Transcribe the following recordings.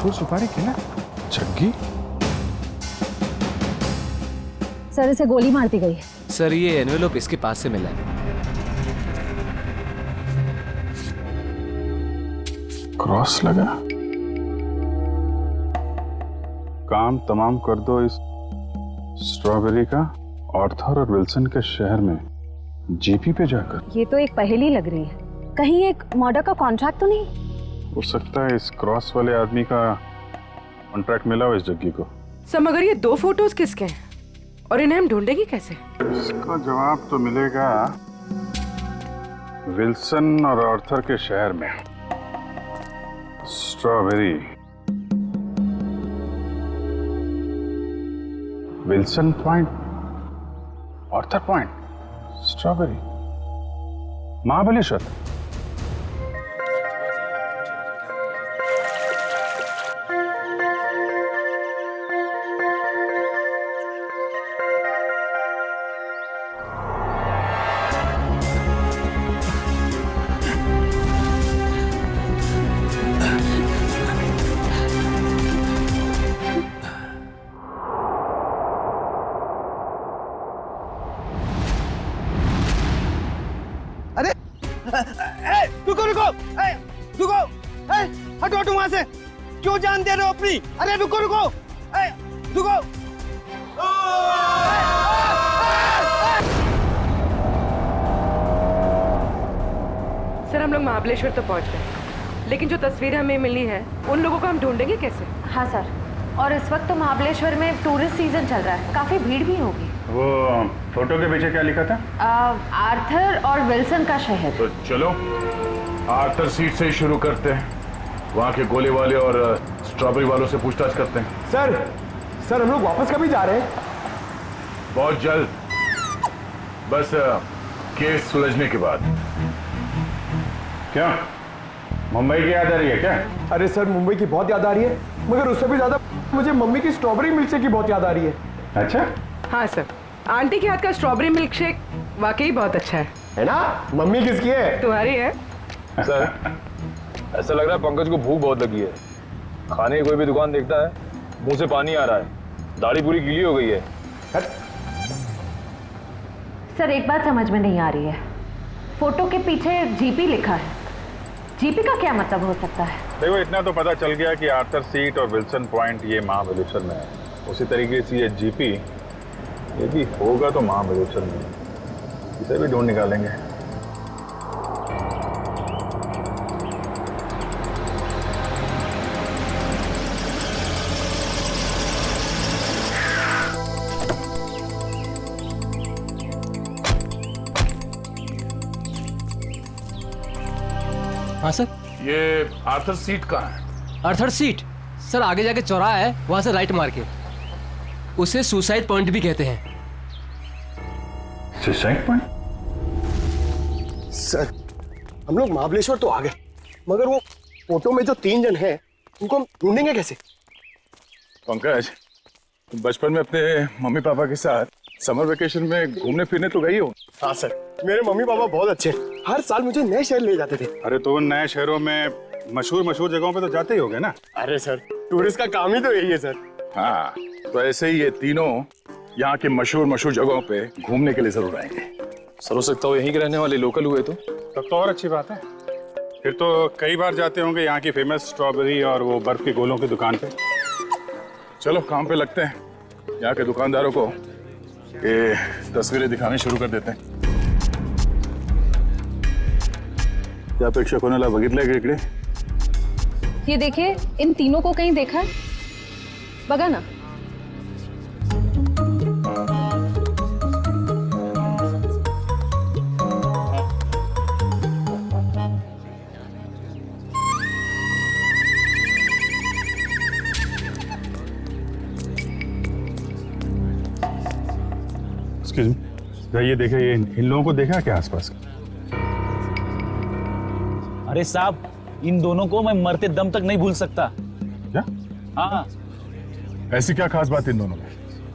मशहूर सुपारी killer Jaggi. Sir इसे गोली मार दी गई है। सर ये एनवेलप इसके पास से मिला है। क्रॉस लगा। काम तमाम कर दो इस स्ट्रॉबेरी का आर्थर और विल्सन के शहर में जीपी पे जाकर। ये तो एक पहेली लग रही है, कहीं एक मर्डर का कॉन्ट्रैक्ट तो नहीं हो सकता है इस क्रॉस वाले आदमी का कॉन्ट्रैक्ट मिला हो इस जग्गी को। सर मगर ये 2 फोटोज किसके हैं और इन्हें हम ढूंढेंगे कैसे? इसका जवाब तो मिलेगा विल्सन और आर्थर के शहर में। Strawberry, Wilson point, Arthur point, strawberry, Mahabaleshwar. रुको रुको, रुको, हटो हटो वहां से। क्यों जान दे रहे हो अपनी? अरे रुको रुको, रुको। सर हम लोग महाबलेश्वर तो पहुंच गए, लेकिन जो तस्वीरें हमें मिली है उन लोगों को हम ढूंढेंगे कैसे? हाँ सर, और इस वक्त तो महाबलेश्वर में टूरिस्ट सीजन चल रहा है, काफी भीड़ भी होगी। वो फोटो के पीछे क्या लिखा था? आर्थर और विल्सन का शहर। तो चलो आर्थर सीट से ही शुरू करते हैं। वहाँ के गोले वाले और स्ट्रॉबेरी वालों से पूछताछ करते हैं। सर हम लोग वापस कभी जा रहे हैं? बहुत जल्द, बस केस सुलझने के बाद। क्या मुंबई की याद आ रही है क्या? अरे सर मुंबई की बहुत याद आ रही है, मगर उससे भी ज्यादा मुझे मम्मी की स्ट्रॉबेरी मिल्क शेक की बहुत याद आ रही है। अच्छा, हाँ सर, आंटी के हाथ का स्ट्रॉबेरी मिल्क शेक वाकई बहुत अच्छा है ना? मम्मी किसकी है? तुम्हारी है। सर ऐसा लग रहा है पंकज को भूख बहुत लगी है। खाने की कोई भी दुकान देखता है मुंह से पानी आ रहा है, दाढ़ी पूरी गीली हो गई है। सर एक बात समझ में नहीं आ रही है, फोटो के पीछे जीपी लिखा है, जीपी का क्या मतलब हो सकता है? देखो इतना तो पता चल गया कि आर्थर सीट और विल्सन पॉइंट ये महाबलेश्वर में है। उसी तरीके से ये जीपी ये भी होगा तो महाबलेश्वर में, इसे भी ढूंढ निकालेंगे। हाँ सर। ये आर्थर सीट कहाँ है? आर्थर सीट सर आगे जाके चौराहा है, वहां से राइट मार के। उसे सुसाइड पॉइंट भी कहते हैं। Suicide point? सर हम लोग महाबलेश्वर तो आ गए, मगर वो फोटो में जो 3 जन हैं उनको हम ढूंढेंगे कैसे? पंकज, तुम बचपन में अपने मम्मी पापा के साथ समर वेकेशन में घूमने फिरने तो गई हो? हाँ सर, मेरे मम्मी पापा बहुत अच्छे हैं, हर साल मुझे नए शहर ले जाते थे। अरे तो उन नए शहरों में मशहूर जगहों पे तो जाते ही होगे ना? अरे सर टूरिस्ट का काम ही तो यही है सर। हाँ, तो ऐसे ही ये तीनों यहाँ के मशहूर जगहों पे घूमने के लिए जरूर आएंगे। सर हो सकता हो यहीं के रहने वाले लोकल हुए तो। तब तो और अच्छी बात है, फिर तो कई बार जाते होंगे यहाँ की फेमस स्ट्रॉबेरी और वो बर्फ के गोलों की दुकान पे। चलो काम पे लगते हैं, यहाँ के दुकानदारों को ये तस्वीरें दिखाने शुरू कर देते हैं। क्या अपेक्षा कोणाला बघितलंय का इकडे? ये देखिए, इन तीनों को कहीं देखा है? बघा ना। एक्सक्यूज मी, ये देखा, ये इन लोगों को देखा क्या आसपास? अरे साहब, इन दोनों को मैं मरते दम तक नहीं भूल सकता। क्या? हाँ, ऐसी क्या खास बात इन दोनों में?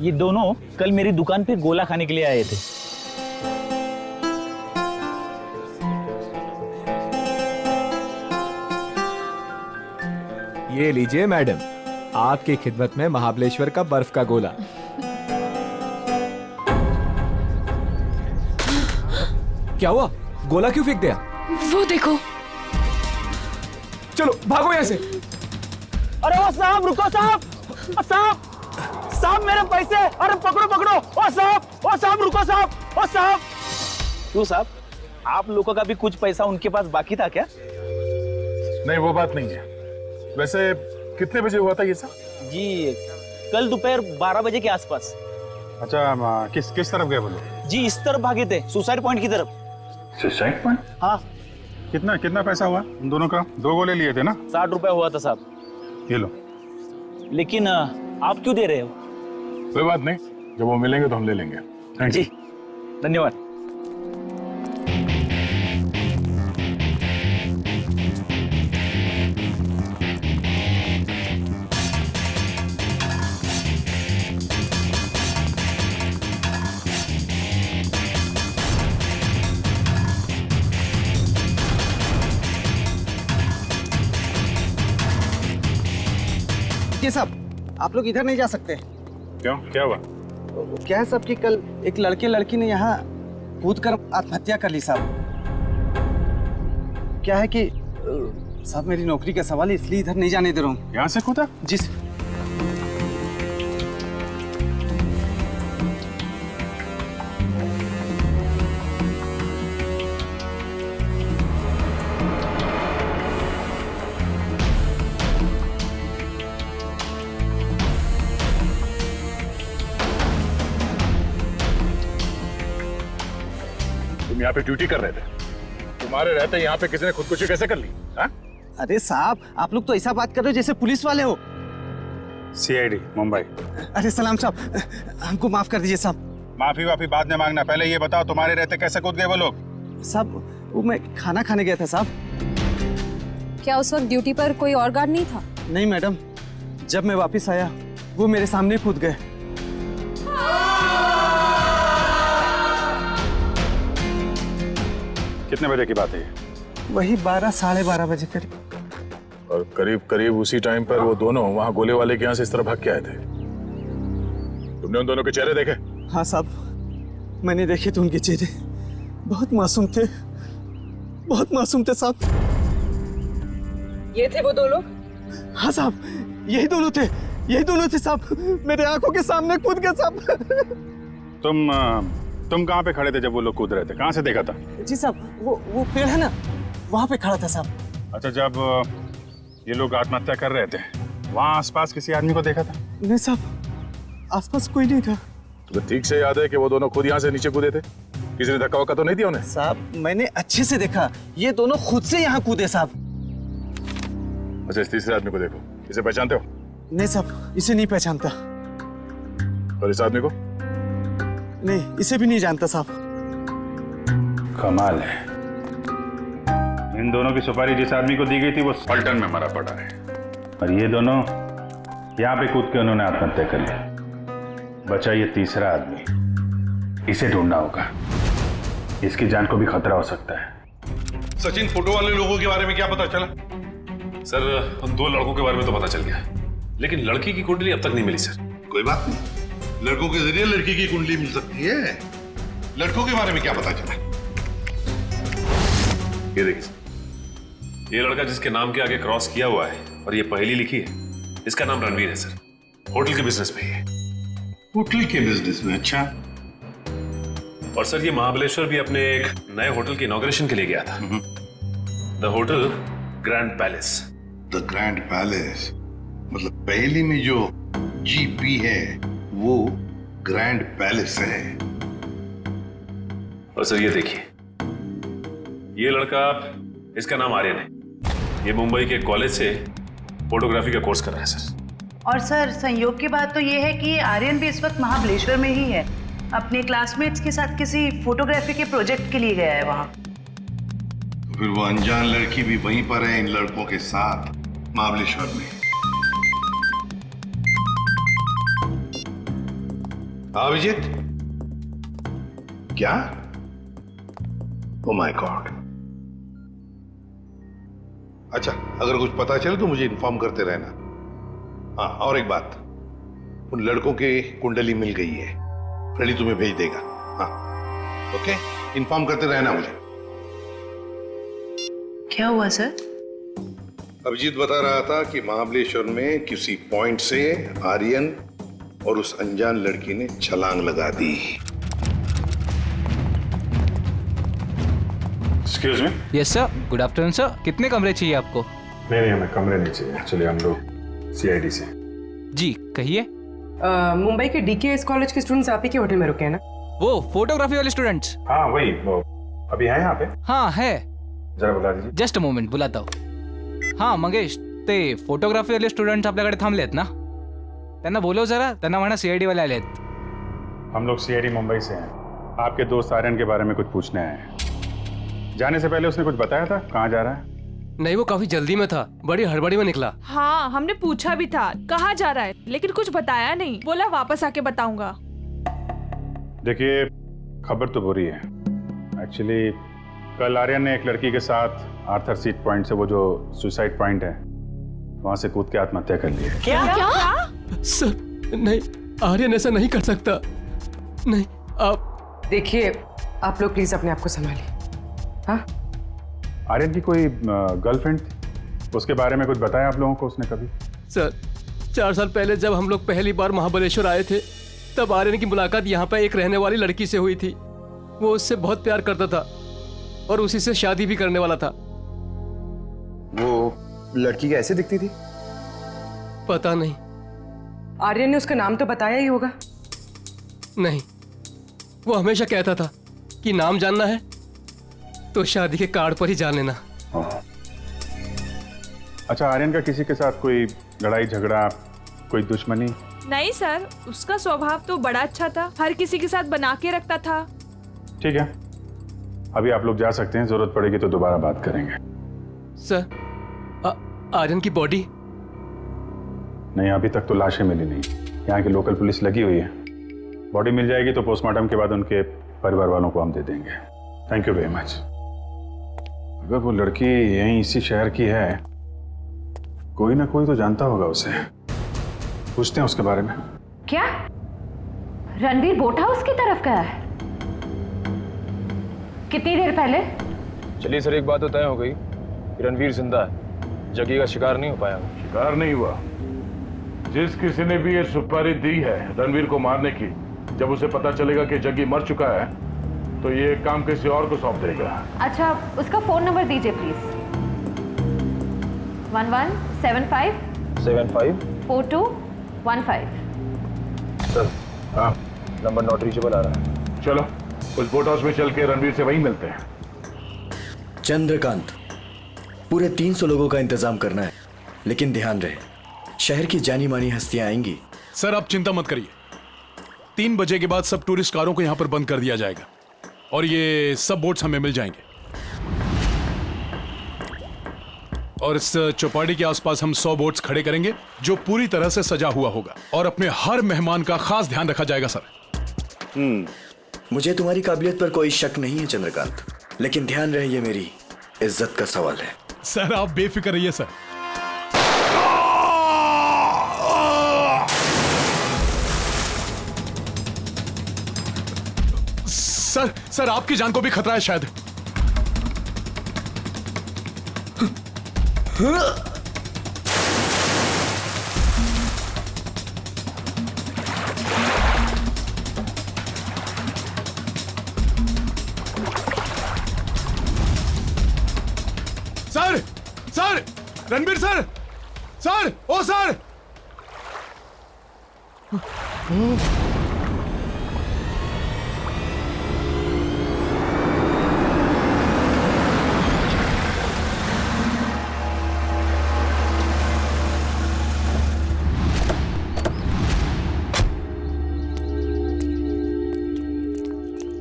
ये दोनों कल मेरी दुकान पे गोला खाने के लिए आए थे। ये लीजिए मैडम, आपकी खिदमत में महाबलेश्वर का बर्फ का गोला। क्या हुआ? गोला क्यों फेंक दिया? वो देखो। चलो भागो यहाँ से। अरे वो साहब रुको साहब, साहब साहब मेरे पैसे, अरे पकड़ो पकड़ो, ओ साहब रुको साहब, ओ साहब। क्यों साहब, आप लोगों का भी कुछ पैसा उनके पास बाकी था क्या? नहीं वो बात नहीं है। वैसे कितने बजे हुआ था ये सब? जी कल दोपहर 12 बजे के आसपास। अच्छा किस तरफ गए वो लोग? जी इस तरफ भागे थे, सुसाइड पॉइंट की तरफ। Suicide point? हाँ। कितना पैसा हुआ उन दोनों का? 2 गोले लिए थे ना? 60 रुपए हुआ था साहब। ये लो। लेकिन आप क्यों दे रहे हो? कोई बात नहीं, जब वो मिलेंगे तो हम ले लेंगे। Thank you. जी धन्यवाद। ये साहब आप लोग इधर नहीं जा सकते। क्यों, क्या हुआ? क्या है साहब कि कल एक लड़की ने यहाँ कूद कर आत्महत्या कर ली साहब। क्या है कि साहब मेरी नौकरी का सवाल है, इसलिए इधर नहीं जाने दे रहा हूँ। यहाँ से कूदा? जी तुम यहाँ पे ड्यूटी कर रहे थे, तुम्हारे रहते यहाँ पे किसी ने खुदकुशी कैसे कर ली? हाँ? अरे साहब आप लोग तो ऐसा बात कर रहे हो जैसे पुलिस वाले हो। CID मुंबई। अरे सलाम साहब, हमको माफ कर दीजिए साहब। माफी बाद में मांगना, पहले ये बताओ तुम्हारे रहते कैसे कूद गए वो लोग? साहब वो मैं खाना खाने गया था साहब। क्या उस वक्त ड्यूटी पर कोई और गार्ड नहीं था? नहीं मैडम, जब मैं वापस आया वो मेरे सामने कूद गए। कितने बजे की बात है ये? वही 12 साढ़े 12 बजे करीब। और करीब उसी टाइम पर वो दोनों वहाँ गोले वाले के यहाँ से इस तरह भाग के आए थे। तुमने उन दोनों के चेहरे देखे? हाँ साहब, मैंने देखे थे उनके चेहरे, बहुत मासूम थे, बहुत मासूम थे साहब। ये थे वो दो लोग? हाँ साहब यही दोनों थे साहब, मेरे आंखों के सामने कूद गए साहब। तुम कहाँ पे खड़े थे जब वो लोग कूद रहे थे? कहाँ से देखा था? जी साहब वो पेड़ है ना, वहाँ पे खड़ा था साहब। अच्छा, जब ये लोग आत्महत्या कर रहे थे वहाँ आसपास किसी आदमी को देखा था? नहीं साहब, आसपास कोई नहीं था। तो ठीक से याद है कि वो दोनों खुद यहाँ से नीचे कूदे थे? किसी ने धक्का वक्का तो नहीं दिया उन्हें? साहब मैंने अच्छे से देखा, ये दोनों खुद से यहाँ कूदे साहब। अच्छा, इस तीसरे आदमी को देखो, इसे पहचानते हो? नहीं साहब, इसे नहीं पहचानता। और इस आदमी को? नहीं, इसे भी नहीं जानता साहब। कमाल है, इन दोनों की सुपारी जिस आदमी को दी गई थी वो पलटन में मरा पड़ा है, और ये दोनों यहाँ पे कूद के उन्होंने आत्महत्या कर ली। बचा ये तीसरा आदमी, इसे ढूंढना होगा, इसकी जान को भी खतरा हो सकता है। सचिन, फोटो वाले लोगों के बारे में क्या पता चला? सर, उन 2 लड़कों के बारे में तो पता चल गया, लेकिन लड़की की कुंडली अब तक नहीं मिली सर। कोई बात नहीं, लड़कों के जरिए लड़की की कुंडली मिल सकती है। लड़कों के बारे में क्या पता चला? ये देखिए सर, ये लड़का जिसके नाम के आगे क्रॉस किया हुआ है और ये पहेली लिखी है, इसका नाम रणवीर है सर। होटल के बिजनेस में है। होटल के बिजनेस में? अच्छा। और सर ये महाबलेश्वर भी अपने एक नए होटल के इनॉग्रेशन के लिए गया था, the hotel grand palace. The grand palace मतलब पहेली में जो GP है वो ग्रैंड पैलेस है। और सर ये देखिए, ये लड़का, इसका नाम आर्यन है, ये मुंबई के कॉलेज से फोटोग्राफी का कोर्स कर रहा है सर। और सर संयोग की बात तो ये है कि आर्यन भी इस वक्त महाबलेश्वर में ही है, अपने क्लासमेट्स के साथ किसी फोटोग्राफी के प्रोजेक्ट के लिए गया है वहाँ। तो फिर वो अनजान लड़की भी वहीं पर है इन लड़कों के साथ महाबलेश्वर में। अभिजीत, क्या? ओह माय गॉड, अच्छा, अगर कुछ पता चले तो मुझे इन्फॉर्म करते रहना। हाँ, और एक बात, उन लड़कों के कुंडली मिल गई है, फ्रेडी तुम्हें भेज देगा। हाँ, ओके, इन्फॉर्म करते रहना मुझे। क्या हुआ सर? अभिजीत बता रहा था कि महाबलेश्वर में किसी पॉइंट से आर्यन और उस अनजान लड़की ने छलांग लगा दी। Excuse me. Yes sir, good afternoon sir. कितने कमरे चाहिए आपको? नहीं, हमें कमरे नहीं चाहिए। एक्चुअली हम लोग सीआईडी से। जी कहिए। मुंबई के डीकेएस कॉलेज के स्टूडेंट्स आप ही के होटल में रुके हैं ना? वो फोटोग्राफी वाले स्टूडेंट्स? हाँ वही, वो अभी है यहाँ पे? हाँ है। जरा बुला दीजिए। जस्ट अ मोमेंट, बुलाता हूँ। हाँ मंगेश, ते फोटोग्राफी वाले स्टुडंट्स आपल्याकडे थांबलेत ना? त्यांना बोलव जरा, त्यांना म्हणा सीआईडी वाले आलेत। हम लोग सीआईडी मुंबई से हैं। आपके दोस्त आर्यन के बारे में कुछ पूछने आए हैं। जाने से पहले उसने कुछ बताया था कहाँ जा रहा है? नहीं, वो काफी जल्दी में था, बड़ी हड़बड़ी में निकला। हाँ, हमने पूछा भी था कहाँ जा रहा है, लेकिन कुछ बताया नहीं। बोला वापस आके बताऊंगा। देखिए, खबर तो बुरी है। एक्चुअली कल आर्यन ने एक लड़की के साथ आर्थर सीट पॉइंट से, वो जो सुसाइड पॉइंट है, वहां से कूद के आत्महत्या कर ली है। क्या? सर नहीं, आर्यन ऐसा नहीं कर सकता। नहीं, आप देखिए, आप लोग प्लीज अपने आप को संभालिए। हाँ, आर्यन की कोई गर्लफ्रेंड थी, उसके बारे में कुछ बताया आप लोगों को उसने कभी? सर, 4 साल पहले जब हम लोग पहली बार महाबलेश्वर आए थे, तब आर्यन की मुलाकात यहाँ पे एक रहने वाली लड़की से हुई थी। वो उससे बहुत प्यार करता था और उसी से शादी भी करने वाला था। वो लड़की कैसे दिखती थी? पता नहीं। आर्यन ने उसका नाम तो बताया ही होगा। नहीं, वो हमेशा कहता था कि नाम जानना है तो शादी के कार्ड पर ही जान लेना। अच्छा, आर्यन का किसी के साथ कोई लड़ाई झगड़ा, कोई दुश्मनी? नहीं सर, उसका स्वभाव तो बड़ा अच्छा था, हर किसी के साथ बना के रखता था। ठीक है, अभी आप लोग जा सकते हैं, जरूरत पड़ेगी तो दोबारा बात करेंगे। सर, आर्यन की बॉडी? नहीं, अभी तक तो लाशें मिली नहीं। यहाँ की लोकल पुलिस लगी हुई है। बॉडी मिल जाएगी तो पोस्टमार्टम के बाद उनके परिवार वालों को हम दे देंगे। Thank you very much. अगर वो लड़की यहीं इसी शहर की है, कोई ना कोई तो जानता होगा उसे। पूछते हैं उसके बारे में। क्या रणवीर बोट हाउस की तरफ गया है? कितनी देर पहले? चलिए सर, एक बात तो तय हो गई कि रणवीर जिंदा है, जग्गी का शिकार नहीं हो पाया। शिकार नहीं हुआ। जिस किसी ने भी ये सुपारी दी है रणवीर को मारने की, जब उसे पता चलेगा कि जग्गी मर चुका है, तो ये काम किसी और को सौंप देगा। अच्छा, उसका फोन नंबर दीजिए प्लीज। 1175 75 4215। सर, हाँ, नंबर नॉट रीचेबल आ रहा है। चलो उस बोट हाउस में चल के रणवीर से वहीं मिलते हैं। चंद्रकांत, पूरे 300 लोगों का इंतजाम करना है, लेकिन ध्यान रहे शहर की जानी मानी हस्तियां आएंगी। सर आप चिंता मत करिए, 3 बजे के बाद सब टूरिस्ट कारों को यहाँ पर बंद कर दिया जाएगा और ये सब बोट्स हमें मिल जाएंगे। और इस चौपाटी के आसपास हम 100 बोट्स खड़े करेंगे जो पूरी तरह से सजा हुआ होगा और अपने हर मेहमान का खास ध्यान रखा जाएगा सर। मुझे तुम्हारी काबिलियत पर कोई शक नहीं है चंद्रकांत, लेकिन ध्यान रहे ये मेरी इज्जत का सवाल है। सर आप बेफिक्र रहिए सर। सर आपकी जान को भी खतरा है शायद। सर रणबीर सर, ओ सर।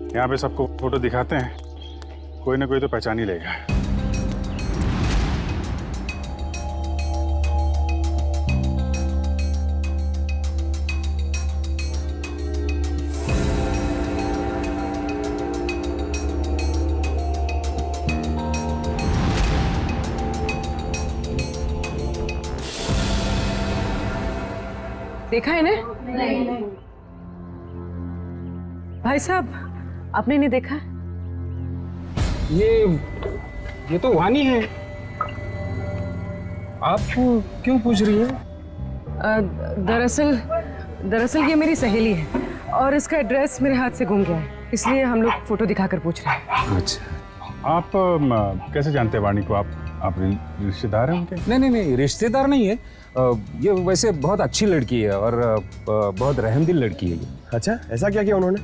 यहाँ पे सबको फोटो दिखाते हैं, कोई ना कोई तो पहचान ही लेगा। देखा है ना? भाई साहब, आपने नहीं देखा? ये तो वानी है। आप क्यों पूछ रही है? दरअसल ये मेरी सहेली है और इसका एड्रेस मेरे हाथ से गुम गया है, इसलिए हम लोग फोटो दिखाकर पूछ रहे हैं। अच्छा, आप कैसे जानते हैं वाणी को? आप रिश्तेदार हैं उनके? नहीं, रिश्तेदार नहीं है। ये वैसे बहुत अच्छी लड़की है और बहुत रहमदिल लड़की है ये। अच्छा, ऐसा क्या किया उन्होंने?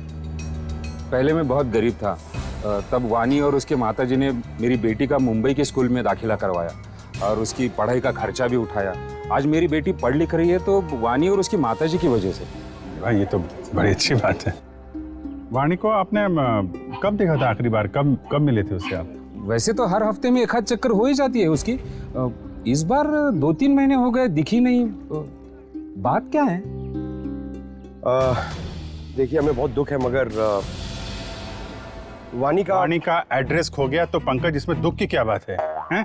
पहले मैं बहुत गरीब था, तब वानी और उसके माताजी ने मेरी बेटी का मुंबई के स्कूल में दाखिला करवाया और उसकी पढ़ाई का खर्चा भी उठाया। आज मेरी बेटी पढ़ लिख रही है तो वानी और उसकी माताजी की वजह से। भाई, ये तो बड़ी अच्छी बात है। वाणी को आपने कब देखा था आखिरी बार? कब मिले थे उससे आप? वैसे तो हर हफ्ते में एक आध चक्कर हो ही जाती है उसकी। इस बार 2-3 महीने हो गए, दिखी नहीं। बात क्या है? देखिए, हमें बहुत दुख है, मगर वाणी का एड्रेस खो गया तो पंकज, इसमें दुख की क्या बात है? हैं?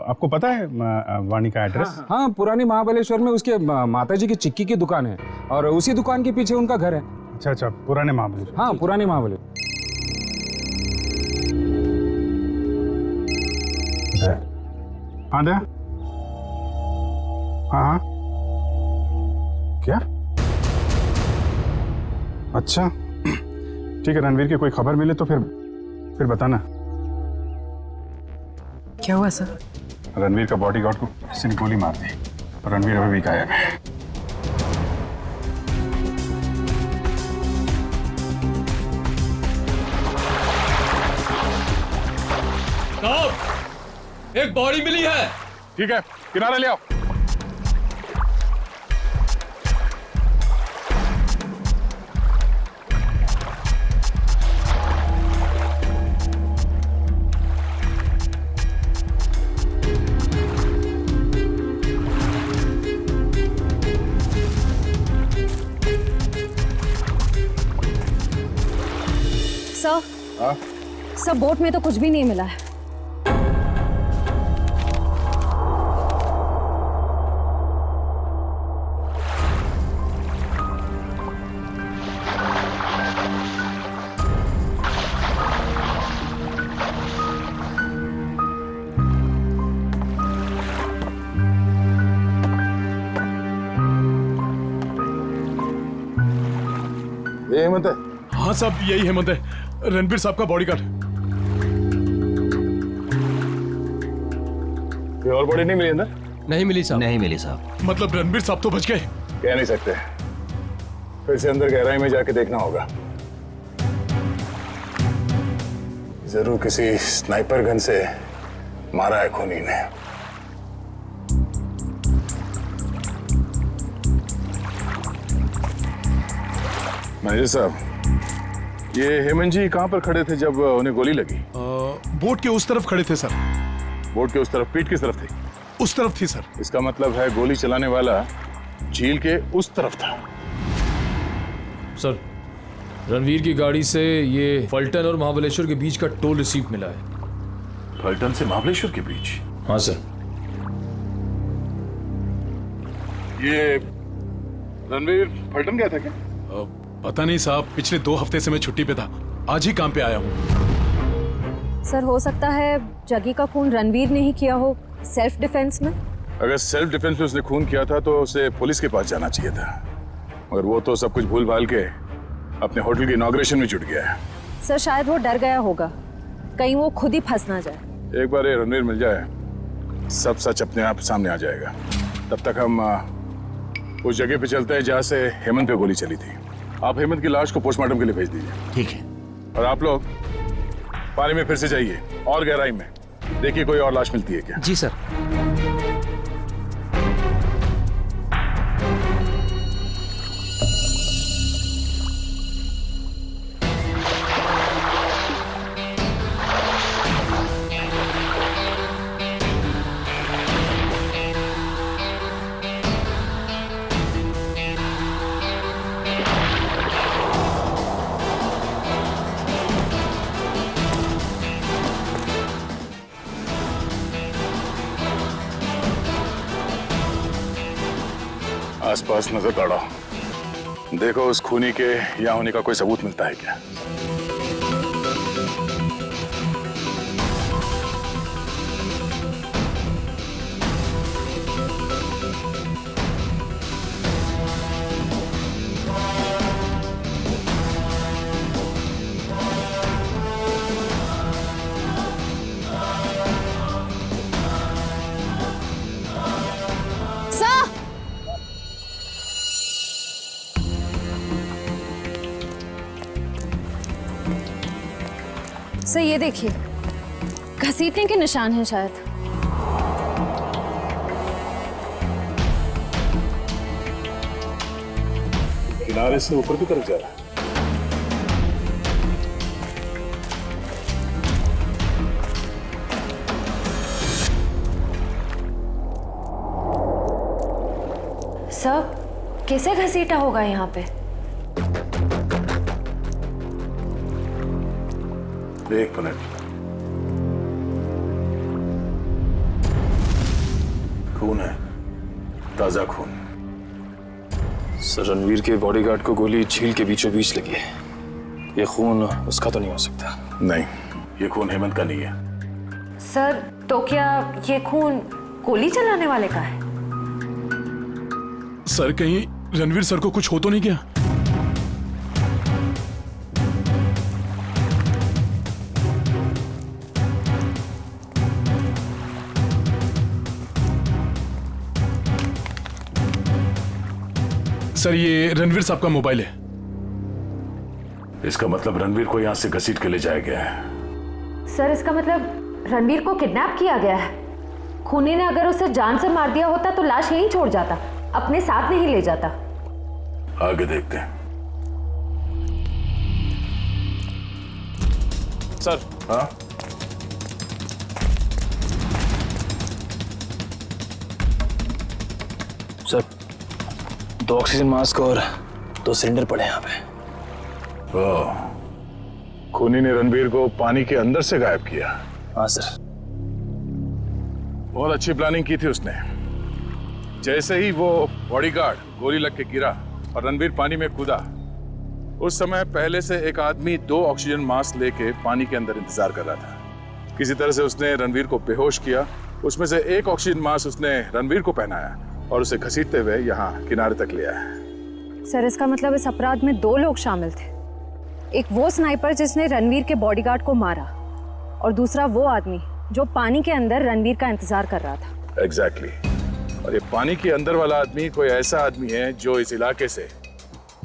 आपको पता है वाणी का एड्रेस? हाँ, पुरानी महाबलेश्वर में उसके माताजी की चिक्की की दुकान है और उसी दुकान के पीछे उनका घर है। अच्छा, पुराने महाबलेश्वर। हाँ, पुराने महाबलेश्वर। हाँ दया, हाँ क्या? अच्छा, ठीक है। रणवीर की कोई खबर मिले तो फिर बताना। क्या हुआ सर? रणवीर का बॉडीगार्ड को किसी ने गोली मार दी और रणवीर अभी भी गायब है। साहब, एक बॉडी मिली है। ठीक है, किनारे ले आओ। सर, बोट में तो कुछ भी नहीं मिला है। ये हेमंत है? हाँ साहब, यही हेमंत है, रणबीर साहब का बॉडीगार्ड। कोई और बॉडी नहीं मिली अंदर? नहीं मिली साहब। नहीं मिली साहब। मतलब रणबीर साहब तो बच गए? कह नहीं सकते, फिर से अंदर गहराई में जाके देखना होगा। जरूर किसी स्नाइपर गन से मारा है खूनी ने। मैनेजर साहब, ये हेमंत जी कहाँ पर खड़े थे जब उन्हें गोली लगी? बोट के उस तरफ खड़े थे सर। बोट के उस तरफ? पीठ किस तरफ थी? उस तरफ थी सर। इसका मतलब है गोली चलाने वाला झील के उस तरफ था। सर, रणवीर की गाड़ी से ये फलटन और महाबलेश्वर के बीच का टोल रिसीप्ट मिला है। फलटन से महाबलेश्वर के बीच? हाँ सर। ये रणवीर फलटन गया था क्या? पता नहीं साहब, पिछले 2 हफ्ते से मैं छुट्टी पे था, आज ही काम पे आया हूँ। सर, हो सकता है जगी का खून रणवीर ने ही किया हो, सेल्फ डिफेंस में। अगर सेल्फ डिफेंस में उसने खून किया था तो उसे पुलिस के पास जाना चाहिए था, मगर वो तो सब कुछ भूल भाल के अपने होटल की इनॉग्रेशन में जुट गया है। सर, शायद वो डर गया होगा, कहीं वो खुद ही फंस ना जाए। एक बार ये रणवीर मिल जाए, सब सच अपने आप सामने आ जाएगा। तब तक हम उस जगह पे चलते हैं जहाँ से हेमंत पे गोली चली थी। आप हेमंत की लाश को पोस्टमार्टम के लिए भेज दीजिए। ठीक है। और आप लोग पानी में फिर से जाइए और गहराई में देखिए कोई और लाश मिलती है क्या। जी सर। आसपास नजर दौड़ाओ, देखो उस खूनी के यहाँ होने का कोई सबूत मिलता है क्या। सर ये देखिए, घसीटने के निशान हैं शायद। किनारे से ऊपर की तरफ जा रहा है। सर कैसे घसीटा होगा यहाँ पे? एक मिनट, खून है, ताजा खून। सर रणवीर के बॉडीगार्ड को गोली झील के बीचों बीच लगी है। ये खून उसका तो नहीं हो सकता। नहीं, ये खून हेमंत का नहीं है। सर तो क्या ये खून गोली चलाने वाले का है? सर कहीं रणवीर सर को कुछ हो तो नहीं गया? सर ये रणवीर साहब का मोबाइल है। इसका मतलब रणवीर को यहां से घसीट के ले जाया गया है। सर इसका मतलब रणवीर को किडनैप किया गया है। खूनी ने अगर उसे जान से मार दिया होता तो लाश यहीं छोड़ जाता, अपने साथ नहीं ले जाता। आगे देखते हैं। सर। हाँ, सर 2 ऑक्सीजन मास्क और 2 सिलेंडर पड़े यहाँ पे। खूनी ने रणवीर को पानी के अंदर से गायब किया। हाँ सर। बहुत अच्छी प्लानिंग की थी उसने। जैसे ही वो बॉडीगार्ड गोली लग के गिरा और रणवीर पानी में कूदा, उस समय पहले से एक आदमी 2 ऑक्सीजन मास्क लेके पानी के अंदर इंतजार कर रहा था। किसी तरह से उसने रणवीर को बेहोश किया। उसमें से एक ऑक्सीजन मास्क उसने रणवीर को पहनाया और उसे घसीटते हुए यहाँ किनारे तक ले आया। सर इसका मतलब इस अपराध में 2 लोग शामिल थे। एक वो स्नाइपर जिसने रणवीर के बॉडीगार्ड को मारा और दूसरा वो आदमी जो पानी के अंदर रणवीर का इंतजार कर रहा था। एग्जैक्टली। और ये पानी के अंदर वाला आदमी कोई ऐसा आदमी है जो इस इलाके से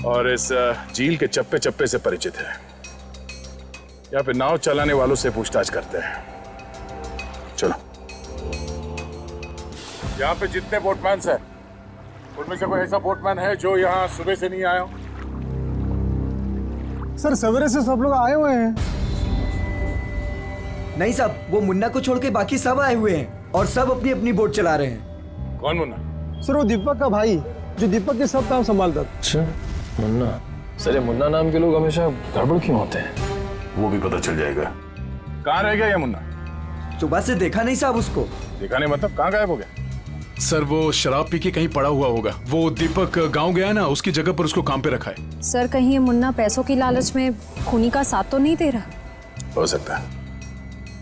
और इस झील के चप्पे चप्पे से परिचित है। यहाँ पे नाव चलाने वालों से पूछताछ करते हैं। चलो। यहाँ पे जितने बोटमैन हैं, उनमें से कोई ऐसा बोटमैन है जो यहाँ सुबह से नहीं आया हो? सर सवेरे से सब लोग आए हुए हैं। नहीं साहब, वो मुन्ना को छोड़ के बाकी सब आए हुए हैं और सब अपनी अपनी बोट चला रहे हैं। कौन मुन्ना? सर वो दीपक का भाई, जो दीपक के सब काम संभालता। अच्छा मुन्ना। सर ये मुन्ना नाम के लोग हमेशा गड़बड़ क्यों होते हैं? वो भी पता चल जाएगा। कहाँ रह गया ये मुन्ना? सुबह से देखा नहीं साहब उसको। देखा नहीं मतलब कहाँ गायब हो गया? सर वो शराब पी के कहीं पड़ा हुआ होगा। वो दीपक गांव गया ना, उसकी जगह पर उसको काम पे रखा है। सर कहीं ये मुन्ना पैसों की लालच में खूनी का साथ तो नहीं दे रहा? हो सकता है।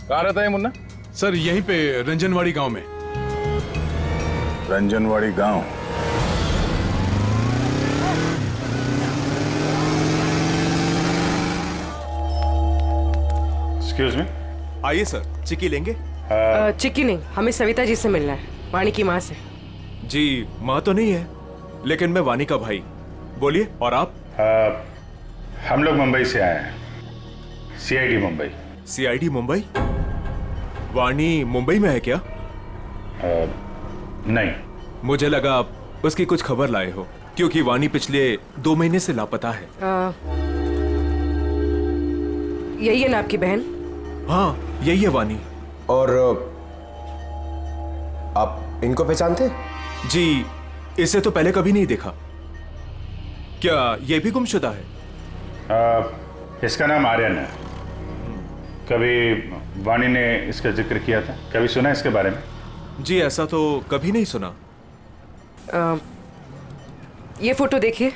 कहाँ रहता है मुन्ना? सर यहीं पे रंजनवाड़ी गांव में। रंजनवाड़ी गांव? Excuse me. आइए सर, चिक्की लेंगे? चिक्की नहीं, हमें सविता जी से मिलना है, वाणी की माँ से। जी माँ तो नहीं है, लेकिन मैं वाणी का भाई। बोलिए। और आप? हम लोग मुंबई से आए हैं, CID मुंबई। CID मुंबई? वाणी मुंबई में है क्या? नहीं। मुझे लगा आप उसकी कुछ खबर लाए हो, क्योंकि वाणी पिछले 2 महीने से लापता है। यही है ना आपकी बहन? हाँ यही है वाणी। और आप इनको पहचानते? जी इसे तो पहले कभी नहीं देखा। क्या ये भी गुमशुदा है? इसका नाम आर्यन है। कभी वाणी ने इसका जिक्र किया था? कभी सुना इसके बारे में? जी ऐसा तो कभी नहीं सुना। ये फोटो देखिए।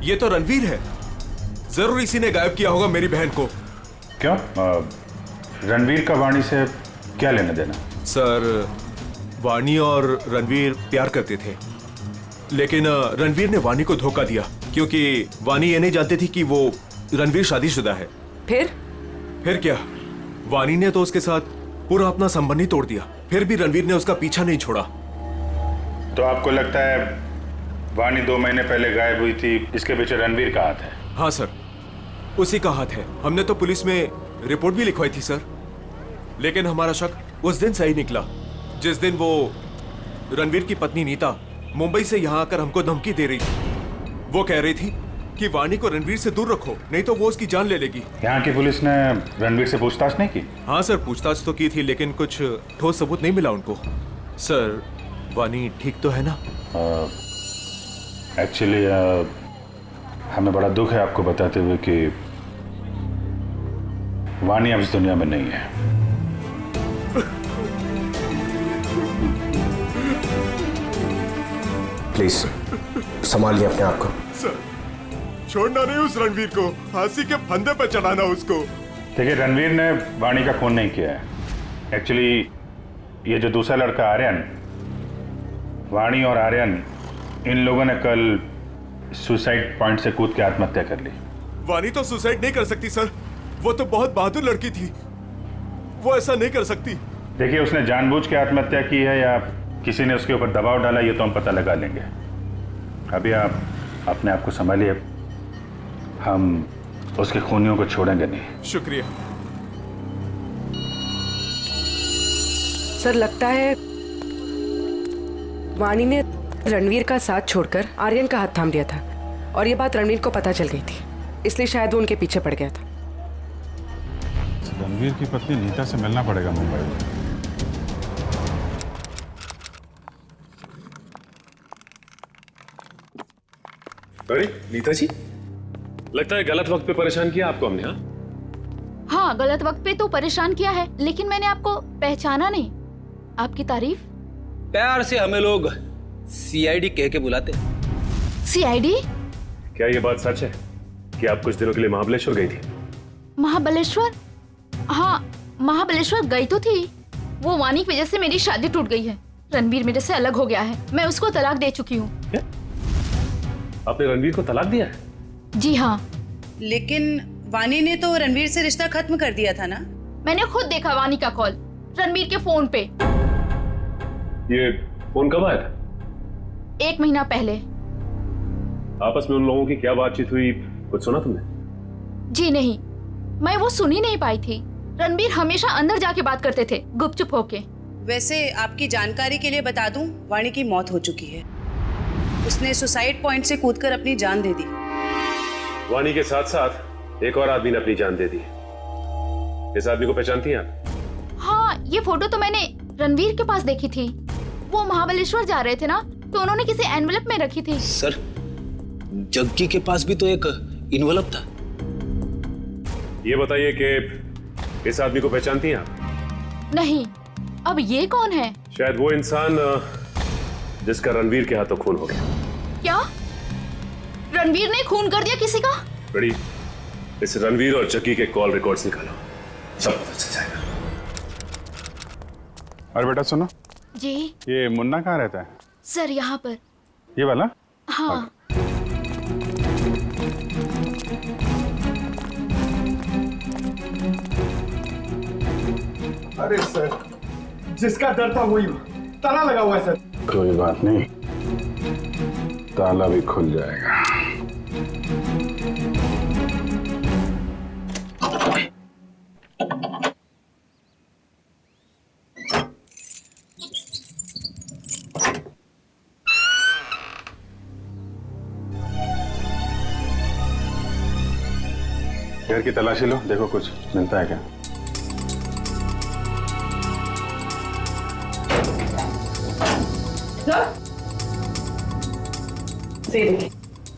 ये तो रणवीर है। जरूर इसी ने गायब किया होगा मेरी बहन को। क्यों? रणवीर का वाणी से क्या लेना देना? सर, वाणी और रणवीर प्यार करते थे, लेकिन रणवीर ने वाणी को धोखा दिया क्योंकि वाणी ये नहीं जानती थी कि वो रणवीर शादीशुदा है। फिर क्या? वाणी ने तो उसके साथ पूरा अपना संबंध ही तोड़ दिया। फिर भी रणवीर ने उसका पीछा नहीं छोड़ा। तो आपको लगता है वाणी 2 महीने पहले गायब हुई थी, इसके पीछे रणवीर का हाथ है? हाँ सर, उसी का हाथ है। हमने तो पुलिस में रिपोर्ट भी लिखवाई थी सर, लेकिन हमारा शक उस दिन सही निकला जिस दिन वो रणवीर की पत्नी नीता मुंबई से यहाँ आकर हमको धमकी दे रही थी। वो कह रही थी कि वाणी को रणवीर से दूर रखो, नहीं तो वो उसकी जान ले लेगी। यहाँ की पुलिस ने रणवीर से पूछताछ नहीं की? हाँ सर, पूछताछ तो की थी, लेकिन कुछ ठोस सबूत नहीं मिला उनको। सर, वाणी ठीक तो है ना? एक्चुअली हमें बड़ा दुख है आपको बताते हुए कि वाणी अब इस दुनिया में नहीं है। प्लीज संभालिए अपने आप को। सर, छोड़ना नहीं उस रणवीर को, फांसी के फंदे पर चढ़ाना उसको। देखिए, रणवीर ने वाणी का खून नहीं किया है। एक्चुअली ये जो दूसरा लड़का आर्यन, वाणी और आर्यन, इन लोगों ने कल सुसाइड पॉइंट से कूद के आत्महत्या कर ली। वाणी तो सुसाइड नहीं कर सकती सर, वो तो बहुत बहादुर लड़की थी, वो ऐसा नहीं कर सकती। देखिए, उसने जानबूझ के आत्महत्या की है या किसी ने उसके ऊपर दबाव डाला, ये तो हम पता लगा लेंगे। अभी आप अपने आप को संभालिए, हम उसके खूनियों को छोड़ेंगे नहीं। शुक्रिया सर। लगता है वाणी ने रणवीर का साथ छोड़कर आर्यन का हाथ थाम लिया था और ये बात रणवीर को पता चल गई थी, इसलिए शायद वो उनके पीछे पड़ गया था। रणवीर की पत्नी नीता से मिलना पड़ेगा मुंबई में। अरे नीता जी, लगता है गलत वक्त पे परेशान किया आपको हमने। हाँ, गलत वक्त पे तो परेशान किया है, लेकिन मैंने आपको पहचाना नहीं। आपकी तारीफ? प्यार से हमें लोग सीआईडी कह के बुलाते। सीआईडी? क्या ये बात सच है कि आप कुछ दिनों के लिए महाबलेश्वर गई थी? महाबलेश्वर? हाँ, महाबलेश्वर गई तो थी। वो वाणी की वजह से मेरी शादी टूट गई है। रणवीर मेरे से अलग हो गया है, मैं उसको तलाक दे चुकी हूँ। आपने रणवीर को तलाक दिया है? जी हाँ। लेकिन वाणी ने तो रणवीर से रिश्ता खत्म कर दिया था ना? मैंने खुद देखा वाणी का कॉल रणवीर के फोन पे। ये फोन कब आया था? 1 महीना पहले। आपस में उन लोगों की क्या बातचीत हुई, कुछ सुना तुमने? जी नहीं, मैं वो सुन ही नहीं पाई थी। रणवीर हमेशा अंदर जाके बात करते थे, गुपचुप होके। वैसे आपकी जानकारी के लिए बता दूं, वाणी की मौत हो चुकी है। उसने सुसाइड पॉइंट से कूदकर अपनी जान दे दी। वाणी के साथ साथ एक और आदमी ने अपनी जान दे दी। इस आदमी को पहचानती हैं आप? हाँ, ये फोटो तो मैंने रणवीर के पास देखी थी। वो महाबलेश्वर जा रहे थे ना, तो उन्होंने किसी एनवेलप में रखी थी। सर, जग्गी के पास भी तो एक इन्वेलप था। ये बताइए कि इस आदमी को पहचानती हैं आप? नहीं। अब ये कौन है? शायद वो इंसान जिसका रणवीर के हाथों खून हो गया। क्या रणवीर ने खून कर दिया किसी का? बड़ी, इस रणवीर और जग्गी के कॉल रिकॉर्ड्स निकालो, सब पता चल जाएगा। और बेटा सुनो जी। ये मुन्ना कहाँ रहता है? सर, यहाँ पर। ये वाला? हाँ। अरे सर, जिसका डर था वही ताला लगा हुआ है सर। कोई बात नहीं, ताला भी खुल जाएगा। घर की तलाशी लो, देखो कुछ मिलता है क्या।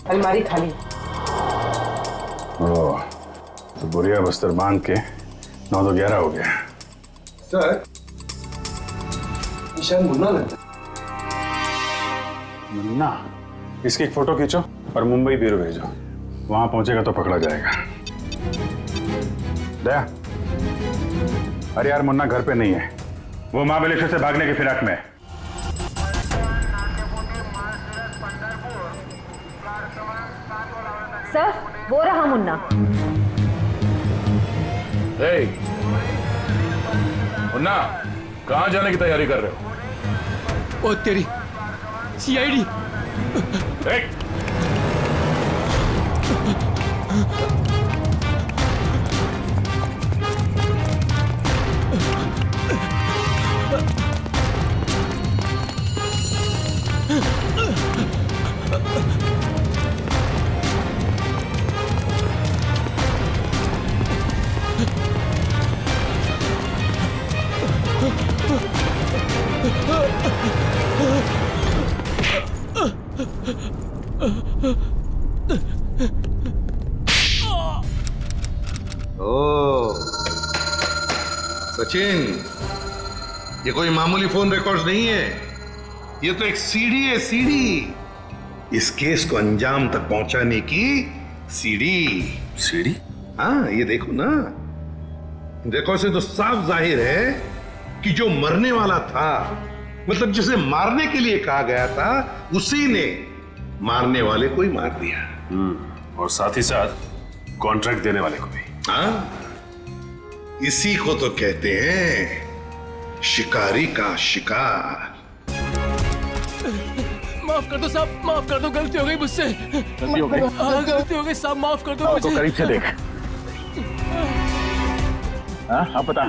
अलमारी खाली। ओह, तो बुढ़िया बस्तर बांध के 9 तो 11 हो गया। सर, ईशान मुन्ना लगता है। मुन्ना, इसकी एक फोटो खींचो और मुंबई ब्यूरो भेजो। वहां पहुंचेगा तो पकड़ा जाएगा। दया, अरे यार मुन्ना घर पे नहीं है, वो महाबलेश्वर से भागने की फिराक में है। सर, वो रहा मुन्ना। मुन्ना, कहाँ जाने की तैयारी कर रहे हो? ओ तेरी सीआईडी। ओ सचिन, ये कोई मामूली फोन रिकॉर्ड्स नहीं है, ये तो एक सीडी है, सीडी। इस केस को अंजाम तक पहुंचाने की सीडी। सीडी? हाँ, ये देखो ना, देखो से तो साफ जाहिर है कि जो मरने वाला था, मतलब जिसे मारने के लिए कहा गया था, उसी ने मारने वाले को ही मार दिया। और साथ ही साथ कॉन्ट्रैक्ट देने वाले को भी। हाँ, इसी को तो कहते हैं शिकारी का शिकार। माफ कर दो साहब, माफ कर दो, गलती हो गई मुझसे। गलती हो गई? हाँ, गलती हो गई साहब, माफ कर दो मुझे। करीब से देख। हाँ, बता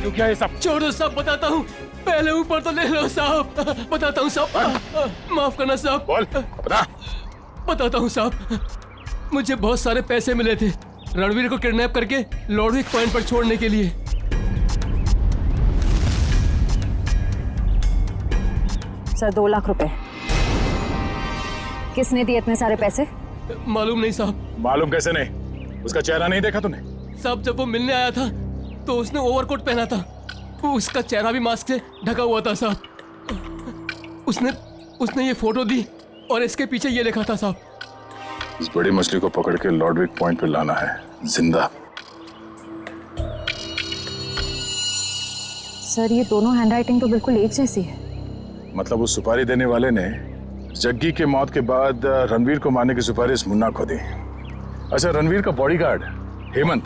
क्यों क्या ये सब? छोड़ दो साहब, बताता हूँ। पहले ऊपर तो ले लो साहब, बताता हूँ साहब। माफ करना साहब। बोल, बता। बताता हूँ साहब, मुझे बहुत सारे पैसे मिले थे रणवीर को किडनैप करके लॉर्डविक पॉइंट पर छोड़ने के लिए। सर 2 लाख रुपए। किसने दिए इतने सारे पैसे? मालूम नहीं साहब। मालूम कैसे नहीं? उसका चेहरा नहीं देखा तूने? साहब, जब वो मिलने आया था तो उसने ओवरकोट पहना था, उसका चेहरा भी मास्क से ढका हुआ था साहब। उसने ये फोटो दी और इसके पीछे ये लिखा था साहब, इस बड़ी मछली को पकड़ के लॉर्डविक पॉइंट पे लाना है जिंदा। सर, ये दोनों हैंडराइटिंग तो बिल्कुल एक जैसी है। मतलब उस सुपारी देने वाले ने जग्गी के मौत के बाद रणवीर को मारने की सुपारी मुन्ना को दी। अच्छा, रणवीर का बॉडीगार्ड हेमंत,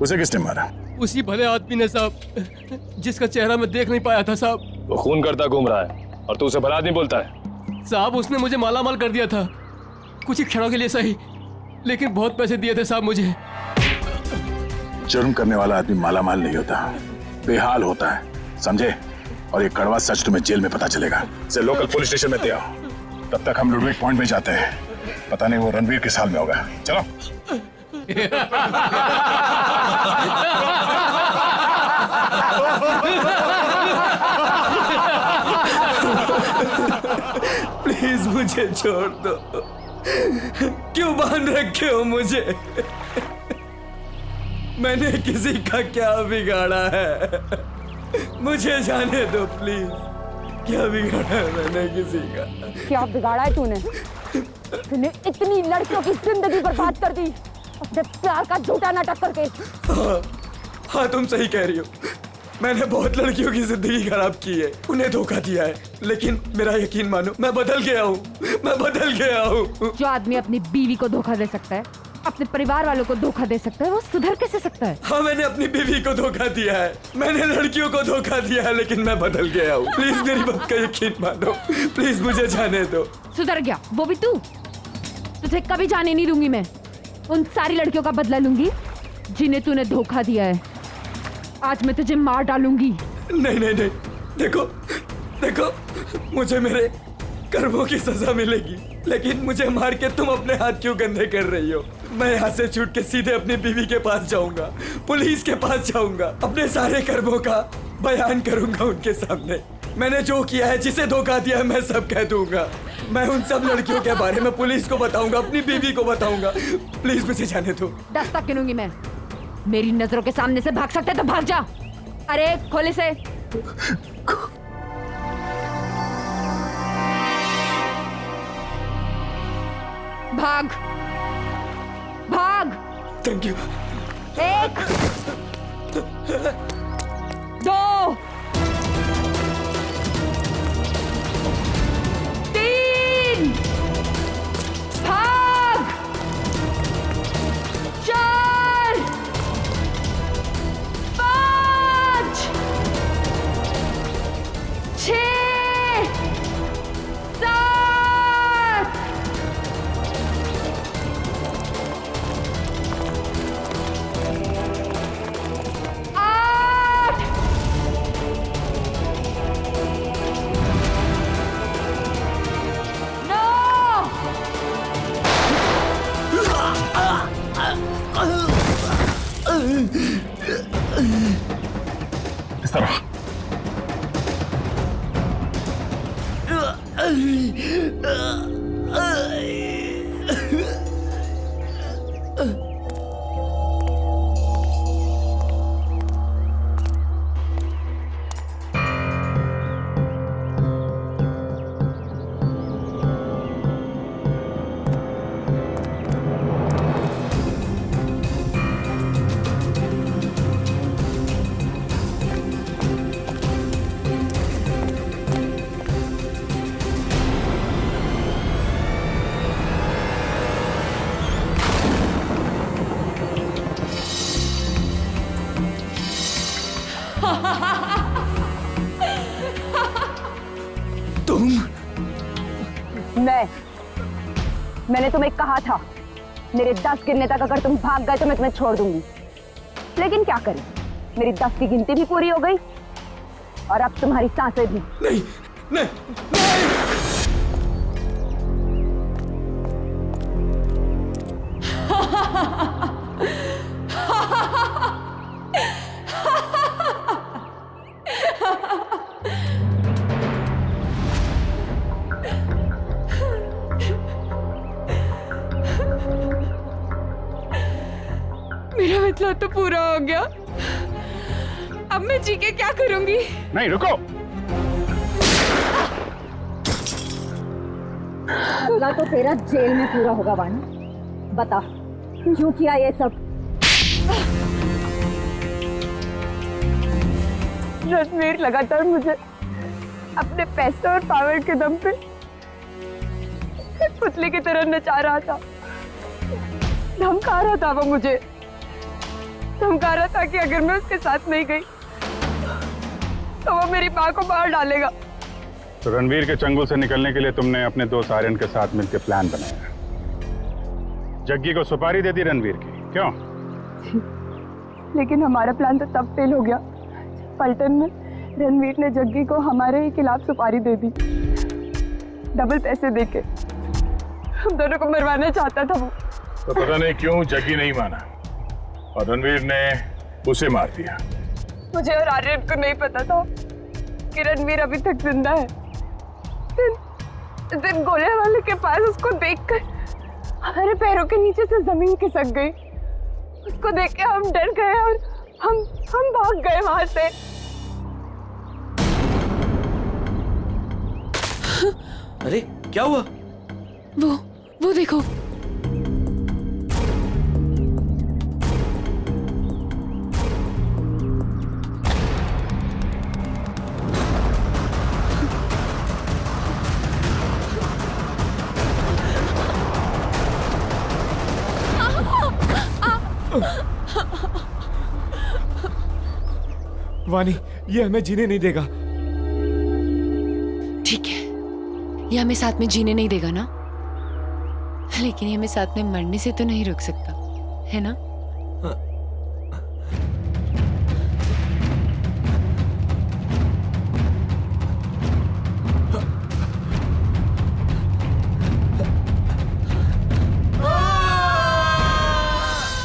उसे किसने मारा? उसी भले आदमी ने साहब, जिसका चेहरा मैं देख नहीं पाया था साहब। वो खून करता घूम रहा है और तू उसे भला आदमी बोलता है? साहब, उसने मुझे मालामाल कर दिया था, कुछ ही क्षणों के लिए सही, लेकिन बहुत पैसे दिए थे साहब मुझे। जुर्म करने वाला आदमी मालामाल नहीं होता, बेहाल होता है, समझे? और ये कड़वा सच तुम्हें जेल में पता चलेगा। से लोकल पुलिस स्टेशन में आओ, तब तक हम लॉर्डविक पॉइंट में जाते हैं। पता नहीं वो रणवीर किस हाल में होगा। चलो। प्लीज मुझे छोड़ दो, क्यों बांध रखे हो मुझे? मैंने किसी का क्या बिगाड़ा है? मुझे जाने दो प्लीज। क्या बिगाड़ा है मैंने किसी का? क्या बिगाड़ा है तूने? तूने इतनी लड़कियों की जिंदगी बर्बाद कर दी अपने प्यार का झूठा नाटक करके। हाँ, तुम सही कह रही हो। मैंने बहुत लड़कियों की जिंदगी खराब की है, उन्हें धोखा दिया है, लेकिन मेरा यकीन मानो, मैं बदल गया हूँ। मैं बदल गया हूँ। जो आदमी अपनी बीवी को धोखा दे सकता है, अपने परिवार वालों को धोखा दे सकता है, वो सुधर कैसे सकता है? हाँ, मैंने अपनी बीवी को धोखा दिया है, मैंने लड़कियों को धोखा दिया है, लेकिन मैं बदल गया हूँ। प्लीज मेरी बात का यकीन मानो, प्लीज मुझे जाने दो। सुधर गया वो भी तू? तुझे कभी जाने नहीं दूंगी मैं। उन सारी लड़कियों का बदला लूंगी जिन्हें तूने धोखा दिया है। आज मैं तुझे मार डालूंगी। नहीं नहीं नहीं, देखो देखो, मुझे मेरे कर्मों की सजा मिलेगी, लेकिन मुझे मार के तुम अपने हाथ क्यों गंदे कर रही हो? मैं यहाँ से छूट के सीधे अपनी बीवी के पास जाऊंगा, पुलिस के पास जाऊंगा, अपने सारे कर्मों का बयान करूंगा उनके सामने। मैंने जो किया है, जिसे धोखा दिया है, मैं सब कह दूंगा। मैं उन सब लड़कियों के बारे में पुलिस को बताऊंगा, अपनी बीवी को बताऊंगा। प्लीज मुझे जाने दो। दस्तक गिनूंगी मैं। मेरी नजरों के सामने से भाग सकते तो भाग जा। अरे खोले से। भाग भाग। Thank you. 1 2 3 भाग। 4 5 6 7 8 इस तरफ। मैंने तुम्हें कहा था मेरे 10 गिनने तक अगर तुम भाग गए तो मैं तुम्हें छोड़ दूंगी, लेकिन क्या करें, मेरी 10 की गिनती भी पूरी हो गई और अब तुम्हारी सांसें भी। नहीं नहीं मेरा मतलब तो पूरा हो गया, अब मैं जी के क्या करूंगी? नहीं रुको। बदला तो तेरा जेल में पूरा होगा वानी। बता क्यों किया ये सब? रणवीर लगातार मुझे अपने पैसे और पावर के दम पे पुतले की तरह नचा रहा था, धमका रहा था। वो मुझे धमका रहा था कि अगर मैं उसके साथ नहीं गई तो वो मेरी माँ को मार डालेगा। तो रणवीर के चंगुल से निकलने के लिए तुमने अपने दोस्त आर्यन के साथ मिलकर प्लान बनाया, जग्गी को सुपारी दे दी रणवीर की, क्यों? लेकिन हमारा प्लान तो तब फेल हो गया पलटन में रणवीर ने जग्गी को हमारे ही खिलाफ सुपारी दे दी, डबल पैसे देके। हम दोनों को मरवाना चाहता था वो। तो पता नहीं क्यों जग्गी नहीं माना और रणवीर ने उसे मार दिया। मुझे और आर्यन को नहीं पता था कि रणवीर अभी तक जिंदा है। दिन गोले वाले के पास उसको देखकर हमारे पैरों के नीचे से जमीन खिसक गई। उसको देख के हम डर गए और हम भाग गए वहां से। अरे क्या हुआ? वो देखो। वानी, ये हमें जीने नहीं देगा। ठीक है, ये हमें साथ में जीने नहीं देगा ना, लेकिन ये हमें साथ में मरने से तो नहीं रोक सकता, है ना?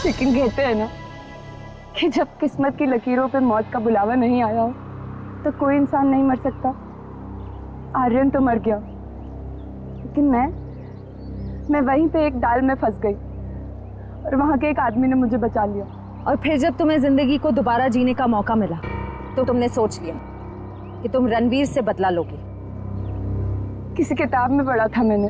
लेकिन कहते हैं ना कि जब किस्मत की लकीरों पे मौत का बुलावा नहीं आया हो तो कोई इंसान नहीं मर सकता। आर्यन तो मर गया, लेकिन मैं वहीं पे एक डाल में फंस गई और वहां के एक आदमी ने मुझे बचा लिया। और फिर जब तुम्हें जिंदगी को दोबारा जीने का मौका मिला तो तुमने सोच लिया कि तुम रणवीर से बदला लोगे। किसी किताब में पढ़ा था मैंने